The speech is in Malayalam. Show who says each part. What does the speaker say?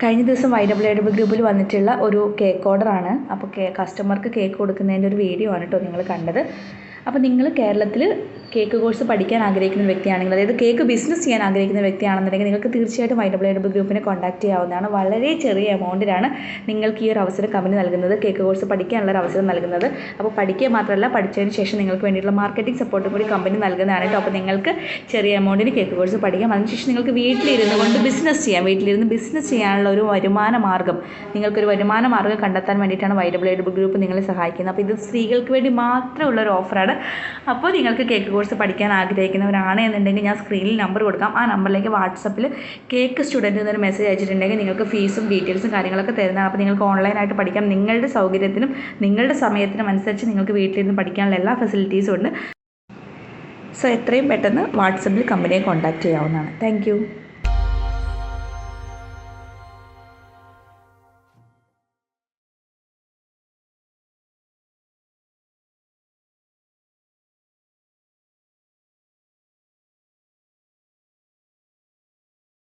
Speaker 1: കഴിഞ്ഞ ദിവസം YWW ഗ്രൂപ്പിൽ വന്നിട്ടുള്ള ഒരു കേക്ക് ഓർഡറാണ്. അപ്പോൾ കസ്റ്റമർക്ക് കേക്ക് കൊടുക്കുന്നതിൻ്റെ ഒരു വീഡിയോ ആണ് കേട്ടോ നിങ്ങൾ കണ്ടത്. അപ്പോൾ നിങ്ങൾ കേരളത്തിൽ കേക്ക് കോഴ്സ് പഠിക്കാൻ ആഗ്രഹിക്കുന്ന വ്യക്തിയാണെങ്കിൽ, അതായത് കേക്ക് ബിസിനസ് ചെയ്യാൻ ആഗ്രഹിക്കുന്ന വ്യക്തിയാണെന്നുണ്ടെങ്കിൽ നിങ്ങൾക്ക് തീർച്ചയായിട്ടും YWW ഗ്രൂപ്പിനെ കോൺടാക്ട് ചെയ്യാവുന്നതാണ്. വളരെ ചെറിയ എമൗണ്ടിലാണ് നിങ്ങൾക്ക് ഈ ഒരു അവസരം കമ്പനി നൽകുന്നത്, കേക്ക് കോഴ്സ് പഠിക്കാനുള്ള ഒരു അവസരം നൽകുന്നത്. അപ്പോൾ പഠിക്കുക മാത്രമല്ല, പഠിച്ചതിന് ശേഷം നിങ്ങൾക്ക് വേണ്ടിയിട്ടുള്ള മാർക്കറ്റിംഗ് സപ്പോർട്ടും കൂടി കമ്പനി നൽകുന്നതാണ് കേട്ടോ. അപ്പോൾ നിങ്ങൾക്ക് ചെറിയ എമൗണ്ടിന് കേക്ക് കോഴ്സ് പഠിക്കാം. അതിനുശേഷം നിങ്ങൾക്ക് വീട്ടിലിരുന്ന് കൊണ്ട് ബിസിനസ് ചെയ്യാം. വീട്ടിലിരുന്ന് ബിസിനസ് ചെയ്യാനുള്ള ഒരു വരുമാന മാർഗ്ഗം, നിങ്ങൾക്കൊരു വരുമാന മാർഗ്ഗം കണ്ടെത്താൻ വേണ്ടിയിട്ടാണ് YWW ഗ്രൂപ്പ് നിങ്ങളെ സഹായിക്കുന്നത്. അപ്പോൾ ഇത് സ്ത്രീകൾക്ക് വേണ്ടി മാത്രമുള്ള ഒരു ഓഫറാണ്. അപ്പോൾ നിങ്ങൾക്ക് കേക്ക് കോഴ്സ് പഠിക്കാൻ ആഗ്രഹിക്കുന്നവരാണ് എന്നുണ്ടെങ്കിൽ ഞാൻ സ്ക്രീനിൽ നമ്പർ കൊടുക്കാം. ആ നമ്പറിലേക്ക് വാട്സപ്പിൽ കേക്ക് സ്റ്റുഡൻറ്റ് എന്നൊരു മെസ്സേജ് അയച്ചിട്ടുണ്ടെങ്കിൽ നിങ്ങൾക്ക് ഫീസും ഡീറ്റെയിൽസും കാര്യങ്ങളൊക്കെ തരുന്നതാണ്. അപ്പോൾ നിങ്ങൾക്ക് ഓൺലൈനായിട്ട് പഠിക്കാം. നിങ്ങളുടെ സൗകര്യത്തിനും നിങ്ങളുടെ സമയത്തിനും അനുസരിച്ച് നിങ്ങൾക്ക് വീട്ടിലിരുന്ന് പഠിക്കാനുള്ള എല്ലാ ഫെസിലിറ്റീസും ഉണ്ട്. സോ എത്രയും പെട്ടെന്ന് വാട്സപ്പിൽ കമ്പനിയെ കോൺടാക്റ്റ് ചെയ്യാവുന്നതാണ്. താങ്ക്